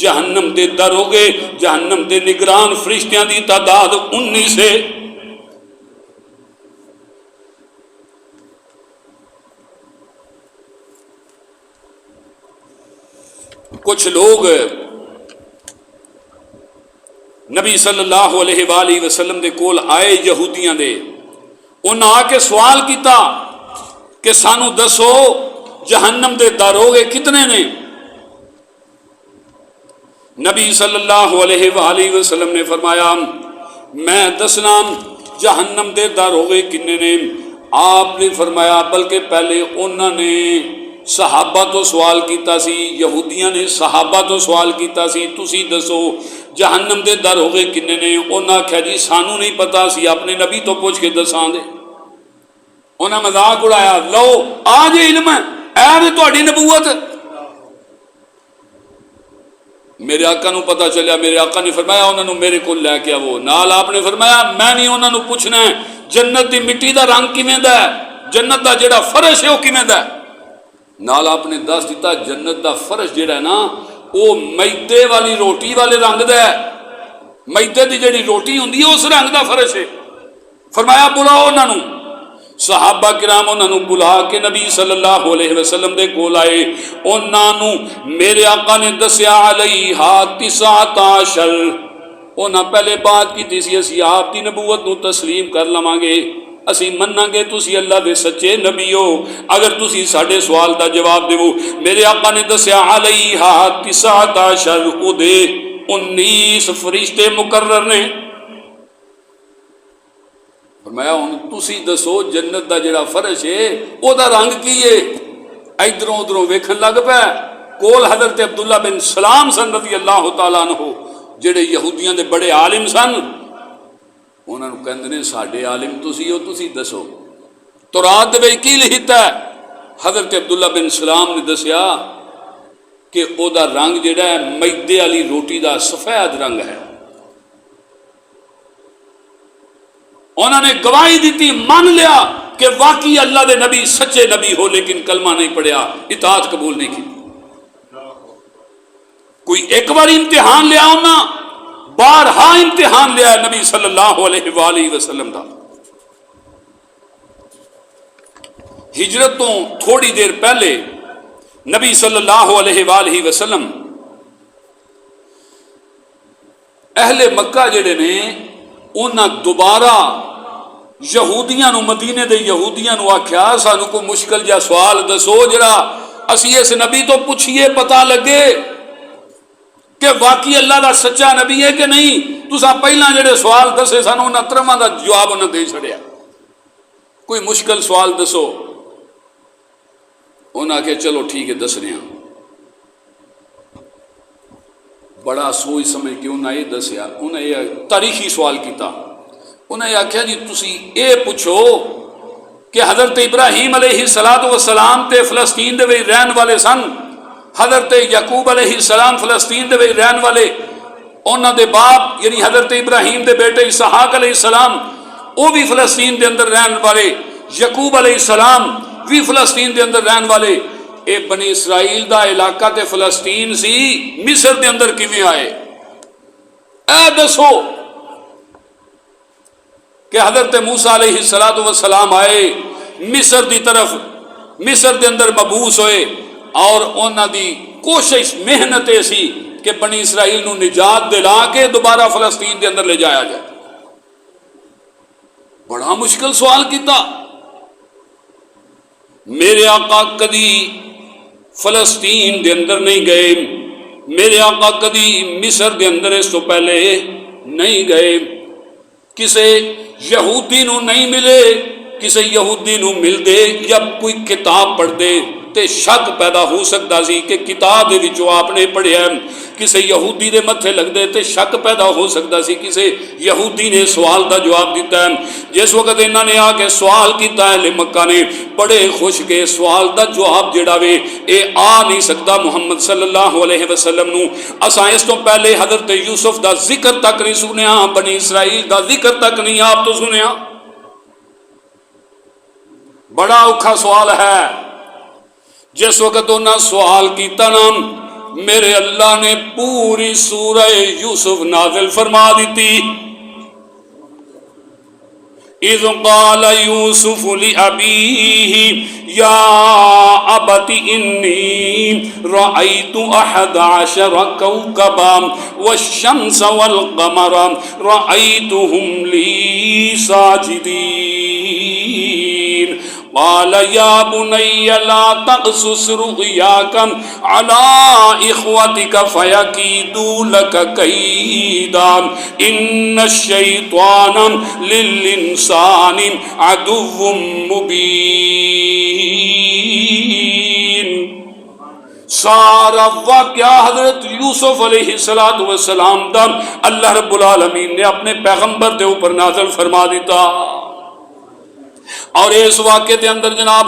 Speaker 1: جہنم دے دروگے، جہنم دے نگران فرشتیاں دی تعداد 19 ہے۔ کچھ لوگ نبی صلی اللہ علیہ وآلہ وسلم دے کول آئے یہودیاں دے، انہاں آ کے سوال کیتا کہ سانو دسو جہنم دے داروغے کتنے نے؟ نبی صلی اللہ علیہ وآلہ وسلم نے فرمایا میں دسنا جہنم دے داروغے کتنے نے؟ آپ نے فرمایا بلکہ پہلے انہوں نے صحابہ تو سوال کیتا سی، یہودیاں نے صحابہ تو سوال کیتا سی تسی دسو جہنم دے داروغے کتنے نے؟ انہاں آکھیا جی سانو نہیں پتا، سی اپنے نبی تو پوچھ کے دساں دے۔ انہاں مذاق اڑایا، لو آج علم ہے اے میں تہاڈی نبوت۔ میرے آقا نو پتا چلیا، میرے آقا نے فرمایا انہوں نے میرے کو لے کے آو نال۔ آپ نے فرمایا میں نہیں انہوں نے پوچھنا ہے جنت دی مٹی دا رنگ کیویں دا ہے، جنت دا جڑا فرش ہے وہ کیویں دا ہے۔ نال آپ نے دس دیتا جنت دا فرش جڑا ہے نا وہ میدے والی روٹی والے رنگ دا ہے، میدے دی جڑی روٹی ہوندی ہے اس رنگ دا فرش ہے۔ فرمایا بلاؤ انہوں نے، صحابہ کرام انہوں نے بلا کے نبی صلی اللہ علیہ وسلم دے کول آئے۔ انہوں نے میرے آقا نے دسیا علیہا 19، انہاں پہلے بات کی تھی اسی آپ دی نبوت نو تسلیم کر لواں گے، اسی مننا گے تسی اللہ دے سچے نبی ہو اگر تسی ساڈے سوال دا جواب دیو۔ میرے آقا نے دسیا علیہا 19 او دے 19 فرشتے مقرر نے۔ فرمایا ہن تسی دسو جنت دا جڑا فرش ہے او دا رنگ کی ہے؟ ادھروں ادھروں ویکھن لگ پیا، کول حضرت عبداللہ بن سلام سن رضی اللہ تعالیٰ عنہ جڑے یہودیاں دے بڑے عالم سن۔ انہوں نے کہندے نے ساڈے عالم تسی ہو، تسی دسو تورات دے وچ کی لکھتا ہے؟ حضرت عبداللہ بن سلام نے دسیا کہ او دا رنگ جڑا ہے میدے والی روٹی دا سفید رنگ ہے۔ انہوں نے گواہی دیتی، مان لیا کہ واقعی اللہ دے نبی سچے نبی ہو، لیکن کلمہ نہیں پڑھیا، اطاعت قبول نہیں کی۔ کوئی ایک بار امتحان لیا ہونا، بارہا امتحان لیا نبی صلی اللہ علیہ وآلہ وسلم دا۔ ہجرت تو تھوڑی دیر پہلے نبی صلی اللہ علیہ وآلہ وسلم اہل مکہ جڑے نے انہاں دوبارہ یہودیاں نو، مدینے دے یہودیاں نو آکھیا سانو کوئی مشکل جا سوال دسو جڑا اسی اس نبی تو پوچھئے پتہ لگے کہ واقعی اللہ دا سچا نبی ہے کہ نہیں۔ تساں پہلا جڑے سوال دسے سانو انہاں ترواں دا جواب انہاں دے چھڑیا، کوئی مشکل سوال دسو۔ انہاں کہ چلو ٹھیک ہے دس رہے ہیں۔ بڑا سوچ سمجھ کے انہاں یہ دسیا، انہاں یہ تاریخی سوال کیتا۔ انہیں آخیا جی تسی اے پوچھو کہ حضرت ابراہیم علیہ السلام تے فلسطین دے وچ رہن والے سن، حضرت یعقوب علیہ السلام فلسطین دے وچ رہن والے، انہاں دے باپ یعنی حضرت ابراہیم دے بیٹے اسحاق علیہ السلام وہ بھی فلسطین دے اندر رہن والے، یعقوب علیہ السلام بھی فلسطین دے اندر رہن والے۔ اے بنی اسرائیل دا علاقہ تے فلسطین سی، مصر دے اندر کیویں آئے؟ اے دسو کہ حضرت موسیٰ علیہ السلام آئے مصر دی طرف، مصر دے اندر مبعوث ہوئے اور انہاں دی کوشش محنت سی کہ بنی اسرائیل نو نجات دلا کے دوبارہ فلسطین دے اندر لے جایا جائے۔ بڑا مشکل سوال کیتا۔ میرے آقا کدی فلسطین دے اندر نہیں گئے، میرے آقا کدی مصر دے اندر اس تو پہلے نہیں گئے، کسے یہودی نو نہیں ملے، کسے یہودی نو مل دے یا کوئی کتاب پڑھ دے تے شک پیدا ہو سکتا سی کہ کتاب دے وچوں آپ نے پڑھیا ہے، کسے یہودی دے متھے لگ دے تے شک پیدا ہو سکتا سی کسے یہودی نے سوال دا جواب دیتا ہے۔ جس وقت انہوں نے آ کے سوال کیتا ہے اہل مکہ نے بڑے خوش کے سوال دا جواب جڑا وے اے آ نہیں سکتا محمد صلی اللہ علیہ وسلم نو، اساں اس تو پہلے حضرت یوسف دا ذکر تک نہیں سنیا، بنی اسرائیل دا ذکر تک نہیں آپ تو سنیا۔ بڑا اوکھا سوال ہے۔ جس وقت انہاں سوال کیتا نا میرے اللہ نے پوری سورہ یوسف نازل فرما دیتی اذ قال یوسف لأبیہ یا ابت انی رأیت 11 کوکبا والشمس والقمر رأیتهم لی ساجدین قال یا بنی لا تقصص رؤیاک علی اخوتک فیکیدوا لک کیدا ان الشیطان للانسان عدو مبین۔ سارا واقعہ حضرت یوسف علیہ السلام دا اللہ رب العالمین نے اپنے پیغمبر دے اوپر نازل فرما دیتا، اور اس واقعے دے اندر جناب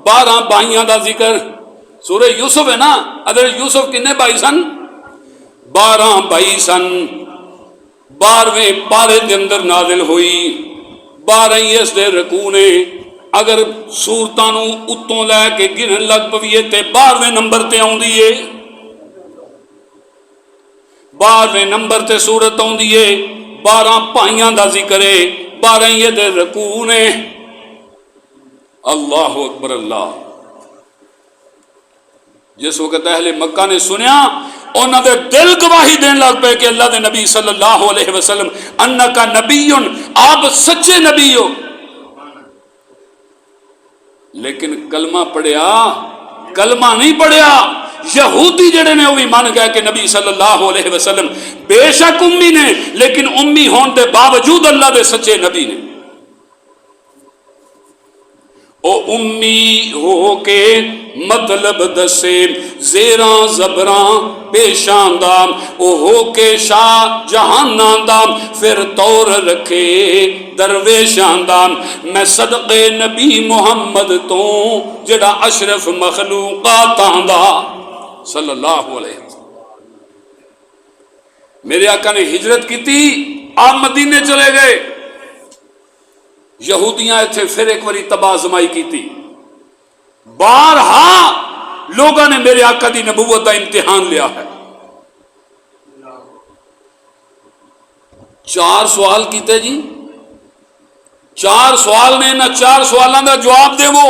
Speaker 1: 12 بھائیاں دا ذکر، سورہ یوسف ہے نا، حضرت یوسف کنے بھائی سن؟ 12 بھائی سن۔ 12ویں پارے دے اندر نازل ہوئی، 12 ہی اس دے رکوع نے، اگر سورتاں نو اتوں لے کے گنن لگ پویے تے 12ویں نمبر تے آوندی ہے، 12ویں نمبر تے سورت آوندی ہے، 12 بھائیاں دا ذکر ہے، 12 ہی دے رکوع نے۔ اللہ اکبر اللہ۔ جس وقت اہل مکہ نے سنیا، انہوں نے دل گواہی دین لگ پے کہ اللہ دے نبی صلی اللہ علیہ وسلم انکا نبی، آپ سچے نبی ہو، لیکن کلمہ پڑھیا، کلمہ نہیں پڑھیا۔ یہودی جڑے نے وہ بھی مان گئے کہ نبی صلی اللہ علیہ وسلم بے شک امی نے، لیکن امی ہون دے باوجود اللہ دے سچے نبی نے۔ او امی ہو کے مطلب دسے زیراں زبراں پیشاں دا، او ہو کے شاہ جہاناں دا پھر طور رکھے درویشاں دا، میں صدقے نبی محمد تو جڑا اشرف مخلوقاتاں دا صلی اللہ علیہ وسلم۔ میرے آقا نے ہجرت کی تھی، آپ مدینے چلے گئے، یہودیاں ایتھے پھر ایک باری تباہ آزمائی کی تھی، بارہا لوگوں نے میرے آقا دی نبوت کا امتحان لیا ہے۔ 4 سوال کیتے جی، 4 سوال نے، نہ 4 سوالاں دا جواب دے وہ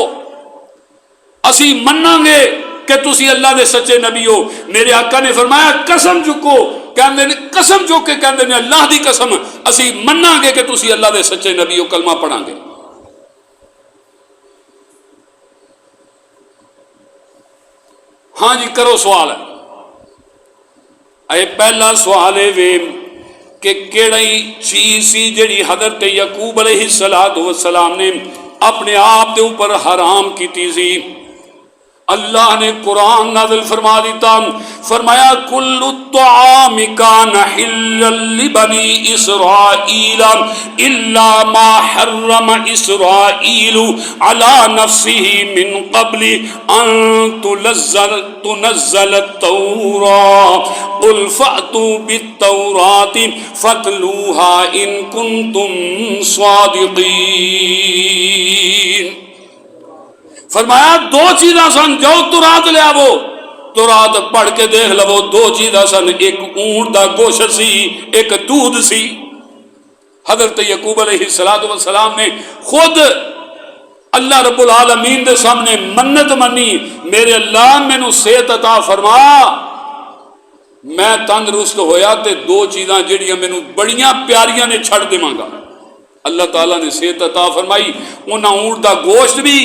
Speaker 1: اسی مناں گے کہ تسی اللہ دے سچے نبی ہو۔ میرے آقا نے فرمایا قسم چکو، کہندے نے قسم چک کے کہندے نے اللہ دی قسم اسی مناں گے کہ تسی اللہ دے سچے نبی ہو، کلمہ پڑھاں گے۔ ہاں جی کرو سوال ہے۔ اے پہلا سوال ہے وے کہ کیڑی چیز سی جڑی حضرت یعقوب علیہ السلام نے اپنے آپ دے اوپر حرام کیتی سی؟ اللہ نے قرآن نازل فرما دیتا، فرمایا کل الطعام کان حلا لبنی اسرائیل الا ما حرم اسرائیل علی نفسه من قبل ان تنزل التوراۃ قل فأتوا بالتوراۃ فاتلوها ان کنتم صادقین۔ فرمایا 2 چیزاں سن، جاؤ تورات لے آو، تورات پڑھ کے دیکھ لو، 2 چیزاں سن، ایک اونٹ دا گوشت سی، ایک دودھ سی۔ حضرت یعقوب علیہ السلام نے خود اللہ رب العالمین دے سامنے منت منی، میرے اللہ مینوں صحت عطا فرما، میں تندرست ہویا تے 2 چیزاں جڑیاں مینوں بڑیاں پیاریاں نے چھڑ دیواں گا۔ اللہ تعالیٰ نے صحت عطا فرمائی، انہاں اونٹ دا گوشت بھی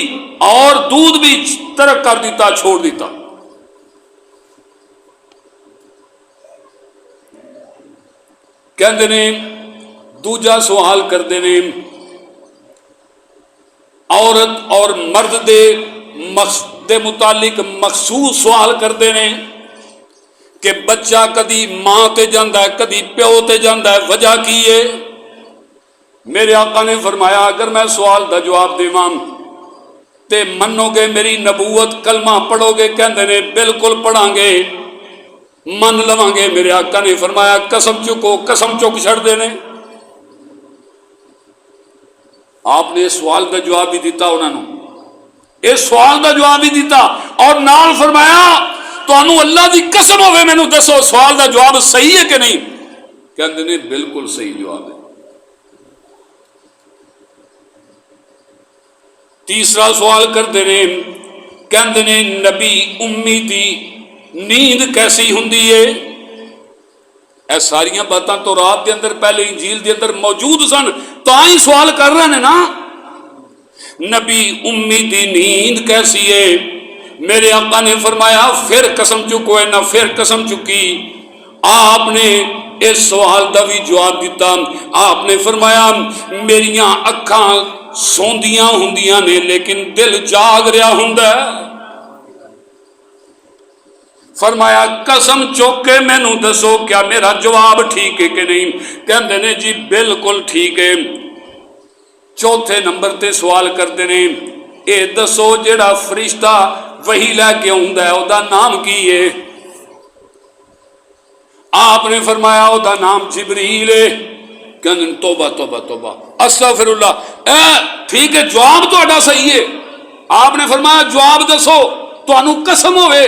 Speaker 1: اور دودھ بھی ترک کر دیتا، چھوڑ دیتا۔ کہندے نے دوجا سوال کردے نے، عورت اور مرد دے متعلق مخصوص سوال کردے نے کہ بچہ کدی ماں تے جاندا ہے، کدی پیو تے جاندا ہے، وجہ کی ہے؟ میرے آقا نے فرمایا اگر میں سوال دا جواب دیواں تے منو گے میری نبوت، کلمہ پڑھو گے؟ کہندے نے بالکل پڑھاں گے، من لواں گے۔ میرے آقا نے فرمایا قسم چکو، قسم چک چھڑ دینے۔ آپ نے اس سوال دا جواب بھی دیتا، انہوں نے اس سوال دا جواب بھی دیتا، اور نال فرمایا تانوں اللہ دی قسم ہوئے مینوں دسو سوال دا جواب صحیح ہے کہ نہیں؟ کہندے نے بالکل صحیح جواب ہے۔ تیسرا سوال کرتے ہیں، کہندے نے نبی امی دی نیند کیسی ہوندی ہے؟ اے ساریاں باتاں تو رات دے اندر پہلے انجیل دے اندر موجود سن، تاں ہی سوال کر رہے ہیں نا۔ نبی امی دی نیند کیسی ہے؟ میرے آقا نے فرمایا پھر قسم چکو ہے نہ پھر قسم چکی۔ آپ نے اس سوال دا بھی جواب دیتا، آپ نے فرمایا میریاں اکھاں سوندیاں ہوندیاں نے لیکن دل جاگ رہا ہوندا ہے۔ فرمایا قسم چوک کے مینوں دسو کیا میرا جواب ٹھیک ہے کہ نہیں؟ کہندے نے جی بالکل ٹھیک ہے۔ چوتھے نمبر تے سوال کرتے نے، اے دسو جیڑا فرشتہ وحی لے کے آوندا ہے او دا نام کی ہے؟ آپ نے فرمایا او دا نام جبریل ہے۔ کہندے توبہ توبہ توبہ استغفر اللہ، ٹھیک ہے جواب تہاڈا صحیح ہے۔ آپ نے فرمایا جواب دسو، تانوں قسم ہوئے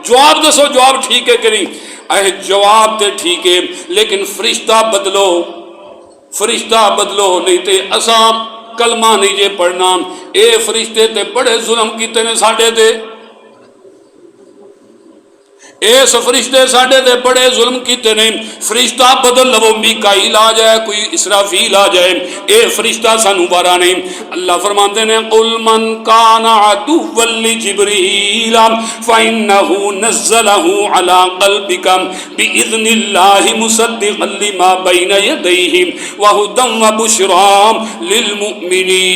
Speaker 1: جواب دسو جواب ٹھیک ہے کہ نہیں؟ جواب تے ٹھیک ہے لیکن فرشتہ بدلو، فرشتہ بدلو نہیں تے اساں کلمہ نہیں جے پڑھنا۔ اے فرشتے تے بڑے ظلم کیتے نے ساڈے تے، اس فرشتے ساڈے تے بڑے ظلم کیتے نے۔ فرشتہ بدل لو، میکائیل آ جائے، کوئی اسرافیل آ جائے، اے فرشتہ سانو بارا نہیں۔ اللہ فرماتے ہیں قل من کان عدوا لجبریل فإنه نزله على قلبك بإذن الله مصدقا لما بين يديه وهدى وبشرى للمؤمنين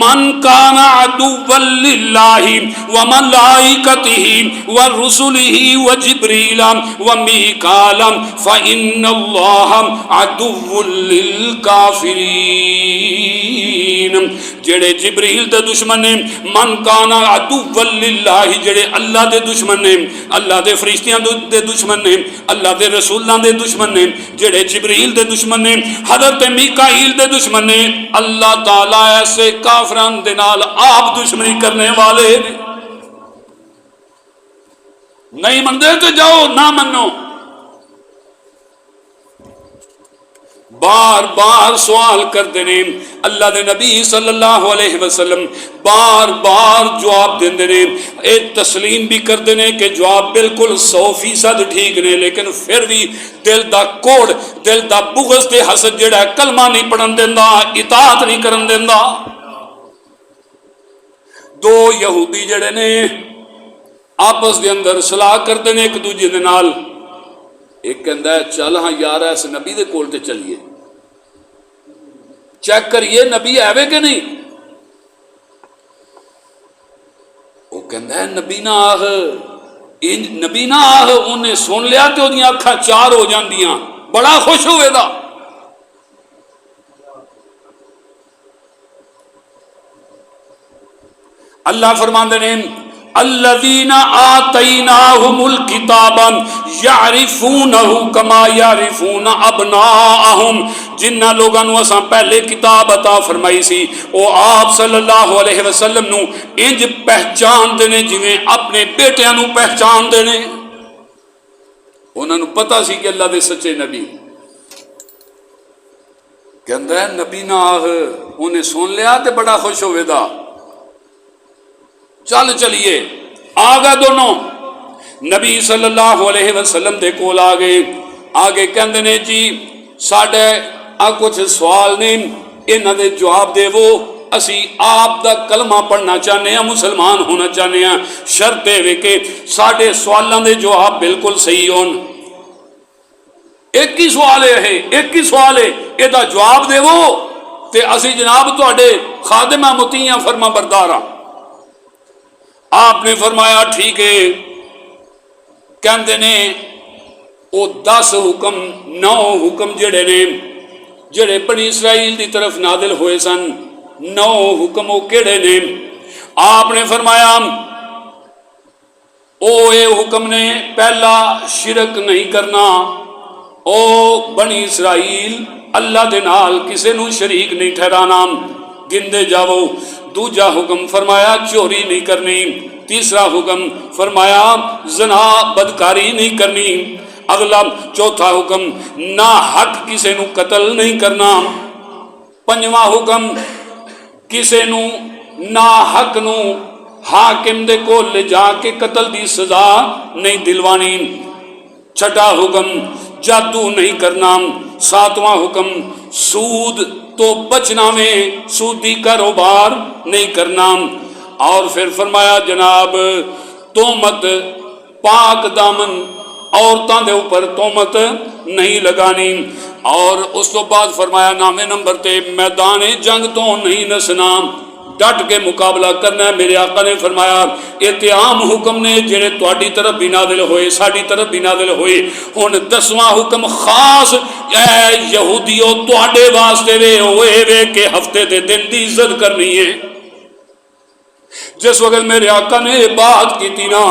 Speaker 1: من كان عدوا لله وملائكته ورسله وجبريل وميكال فإن الله عدو للكافرين۔ جڑے جبریل دے دشمن نے، من کان عدو للہ، جڑے اللہ دے دشمن نے، اللہ دے فرشتیاں دے دشمن نے، اللہ دے رسولاں دے دشمن نے، جڑے جبریل دے دشمن نے، حضرت میکائیل دے دشمن نے، اللہ تعالیٰ ایسے کافران دے نال آپ دشمنی کرنے والے نے۔ نہیں مندے تو جاؤ نہ منو۔ بار بار سوال کرتے ہیں، اللہ دے نبی صلی اللہ علیہ وسلم بار بار جواب دیندے نے، ایک تسلیم بھی کرتے ہیں کہ جواب بالکل 100% ٹھیک نے، لیکن پھر بھی دل دا کوڑ، دل دا بغض تے حسد جڑا ہے کلمہ نہیں پڑھن دیندا، اطاعت نہیں کرن دیندا۔ دو یہودی جڑے نے آپس دے اندر صلاح کرتے ہیں ایک دوجے دے نال، ایک کہندا ہے چل ہاں یار اس نبی دے کول تے چلیے، چیک کریے نبی ایوے کہ نہیں۔ وہ کہندا ہے نبی نہ آہ، نبی نہ آہ، انہیں سن لیا تے اودیاں اکھاں چار ہو جاندیاں، بڑا خوش ہوئے دا۔ اللہ فرماندے نے الذین آتیناہم الکتاب یعرفونہ کما یعرفون ابناءہم، جنہ لوگاں نو اساں پہلے کتاب عطا فرمائی سی او آپ صلی اللہ علیہ وسلم نو انج پہچان دے نے جویں اپنے بیٹیاں نو پہچان دے نے۔ انہاں نو پتہ سی کہ اللہ دے سچے نبی، کہندا ہے نبی نہ آہ، انہیں سن لیا تے بڑا خوش ہوئے دا، چل چلیے۔ آگا دونوں نبی صلی اللہ علیہ وسلم دے کول آگے، آگے کہندے نے جی ساڈے کچھ سوال نے، انہاں دے جواب دے وہ، اسی آپ دا کلمہ پڑھنا چاہنے ہیں، مسلمان ہونا چاہنے ہیں، شرط دے کہ ساڈے سوالاں دے جواب بالکل صحیح ہون۔ ایک ہی سوال ہے، ایک ہی سوال ہے، اے دا جواب دے وہ تے اسی جناب تواڈے خادمہ مطیع فرما بردار ہاں۔ آپ نے فرمایا ٹھیک ہے۔ کہندے نے او 10 حکم 9 حکم جڑے نے جڑے بنی اسرائیل دی طرف نازل ہوئے سن، 9 حکم او کیڑے نے؟ آپ نے فرمایا او اے حکم نے، پہلا شرک نہیں کرنا، او بنی اسرائیل اللہ دے نال کسے نو شریک نہیں ٹھہرانا، گندے جاؤ۔ دوجا حکم فرمایا چوری نہیں کرنی، تیسرا حکم فرمایا زنا بدکاری نہیں کرنی، اگلا چوتھا حکم نہ حق کسے نو قتل نہیں کرنا، پنجواں حکم کسے نو نا حق نو حاکم دے کول لے جا کے قتل دی سزا نہیں دلوانی۔ چھٹا حکم جادو نہیں کرنا۔ ساتواں حکم سود تو بچنا میں، سودی کاروبار نہیں کرنا۔ اور پھر فرمایا جناب تہمت، پاک دامن عورتاں دے اوپر تہمت نہیں لگانی۔ اور اس تو بعد فرمایا نامے نمبر تے میدان جنگ تو نہیں نسنا، ڈٹ کے مقابلہ کرنا ہے۔ میرے آقا نے فرمایا یہ تے عام حکم نے جڑے تہاڈی طرف بھی نازل ہوئے، ساڈی طرف بھی نازل ہوئے۔ ہن 10واں حکم خاص اے یہودیو تہاڈے واسطے ہوئے وے کہ ہفتے دے دن دی عزت کرنی ہے۔ جس وقت میرے آقا نے یہ بات کی تھی نا،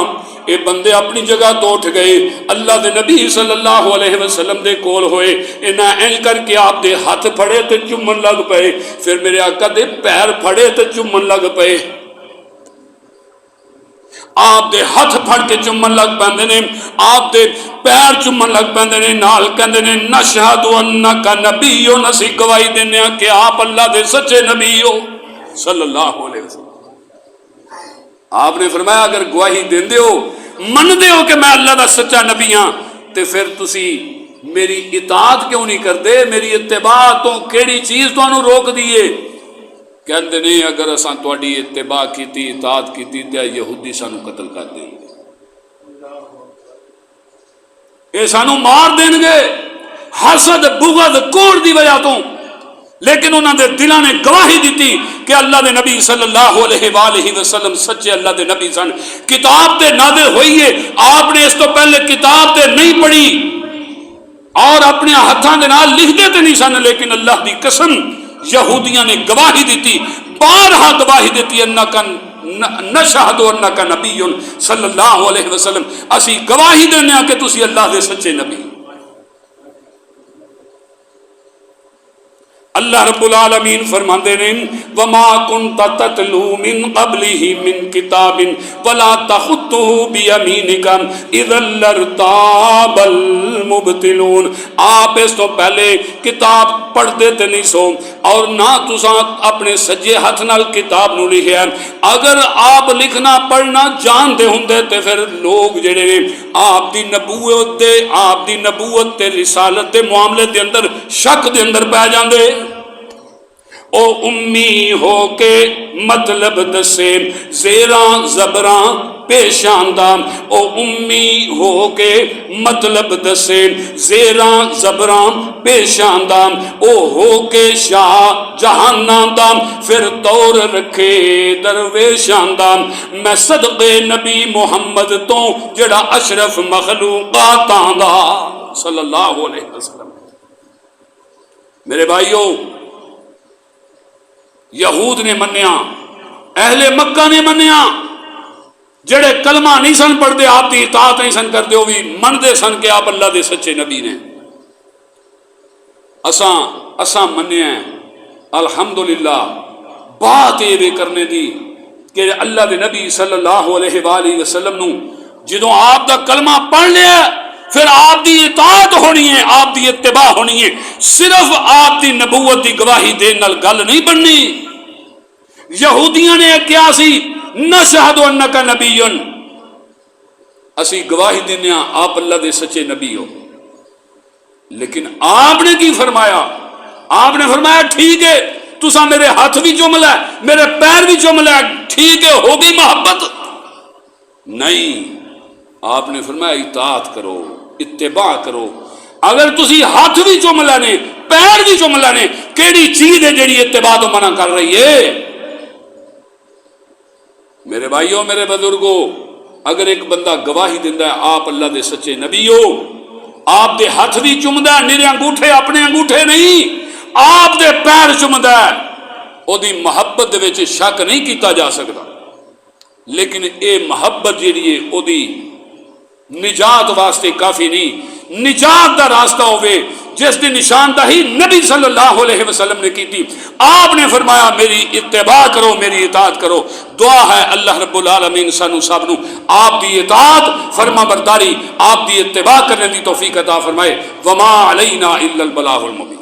Speaker 1: یہ بندے اپنی جگہ تو اٹھ گئے، اللہ دے نبی صلی اللہ علیہ وسلم دے کول ہوئے، انہاں اینج کر کے آپ دے ہاتھ پھڑے تے چومن لگ پئے، پھر میرے آقا دے پیر پھڑے تے چومن لگ پئے، آپ دے ہاتھ پھڑ کے چومن لگ پیندے نے، آپ دے پیر چومن لگ پیندے نے، نال کہندے نے نشہد انک نبی، اسی گواہی دینے کہ آپ اللہ دے سچے نبی ہو صلی اللہ علیہ وسلم۔ آپ نے فرمایا اگر گواہی دیندے ہو، مندے ہو کہ میں اللہ دا سچا نبی ہاں، تے پھر تسی میری اطاعت کیوں نہیں کرتے؟ میری اتباع تو کیڑی چیز تانوں روک دیے؟ کہندے نہیں اگر اساں تہاڈی اتباع کیتی، اطاعت کیتی تے یہودی سانو قتل کر دیں گے، اے سانو مار دین گے، حسد بغض کوڑ دی وجہ تو۔ لیکن انہوں نے دلوں نے گواہی دیتی کہ اللہ دے نبی صلی اللہ علیہ وآلہ وسلم سچے اللہ دے نبی سن۔ کتاب تے نازل ہوئی ہے، آپ نے اس تو پہلے کتاب تے نہیں پڑھی اور اپنے ہاتھاں دے نال لکھتے تے نہیں سن، لیکن اللہ دی قسم یہودیاں نے گواہی دیتی، بارہا گواہی دیتی، انکا نشہد انکا نبی صلی اللہ علیہ وسلم، اسی گواہی دینے کہ تسی اللہ دے سچے نبی۔ اللہ رب العالمین فرماندے نے وما كنت تتلو من قبله من کتاب ولا تخطه بيمينك اذا لارتاب المبطلون۔ آپ اس تو پہلے کتاب پڑھتے تے نہیں سو اور نہ تساں اپنے سجے ہاتھ نال کتاب نو لکھیا، اگر آپ لکھنا پڑھنا جانتے ہوندے تے پھر لوگ جڑے نے آپ دی نبوت تے رسالت دے معاملے دے اندر شک دے اندر پہ جاندے۔ او امی ہو کے مطلب دسے زیراں زبراں پیشاندہ، او امی ہو کے مطلب دسے زیراں زبراں پیشاندہ، او ہو کے شاہ جہاناں دا پھر طور رکھے درویشاندہ، میں صدقے نبی محمد تو جڑا اشرف مخلوقاتاں دا صلی اللہ علیہ وسلم۔ میرے بھائیوں، یہود نے منیا، اہل مکہ نے منیا، جڑے کلمہ نہیں سن پڑھتے، آپ دی اطاعت نہیں سن کرتے، وہ بھی مندے سن کہ آپ اللہ دے سچے نبی نے۔ اساں منیا ہے الحمدللہ۔ بات یہ بھی کرنے دی کہ اللہ دے نبی صلی اللہ علیہ وآلہ وسلم نو جدوں آپ دا کلمہ پڑھ لیا پھر آپ دی اطاعت ہونی ہے، آپ دی اتباع ہونی ہے، صرف آپ دی نبوت دی گواہی دین نال گل نہیں بننی۔ یہودیاں نے کیا سی نشہد انک نبی، اسی گواہی دینے آپ اللہ دے سچے نبی ہو، لیکن آپ نے کی فرمایا؟ آپ نے فرمایا ٹھیک ہے تساں میرے ہاتھ بھی چوم لے، میرے پیر بھی چوم لے، ٹھیک ہے ہو گئی محبت؟ نہیں، آپ نے فرمایا اطاعت کرو، اتباع کرو۔ اگر تسی ہاتھ بھی چوم لینے، پیر بھی چوم لینے، کیڑی چیز ہے جیڑی اتباع تو منع کر رہی ہے؟ میرے بھائیوں، میرے بزرگوں، اگر ایک بندہ گواہی دیندہ ہے آپ اللہ دے سچے نبی ہو، آپ دے ہاتھ بھی چومدا ہے، میرے انگوٹھے اپنے انگوٹھے نہیں، آپ دے پیر چومدا ہے، او دی محبت دے وچ شک نہیں کیتا جا سکتا، لیکن اے محبت جیڑی ہے او دی نجات واسطے کافی نہیں۔ نجات دا راستہ ہوئے جس دی نشاندہی نبی صلی اللہ علیہ وسلم نے کی تھی۔ آپ نے فرمایا میری اتباع کرو، میری اطاعت کرو۔ دعا ہے اللہ رب العالمین سانو سب نو آپ دی اطاعت، فرما برداری، آپ دی اتباع کرنے دی توفیق عطا فرمائے۔ وما علینا الا البلاغ المبین۔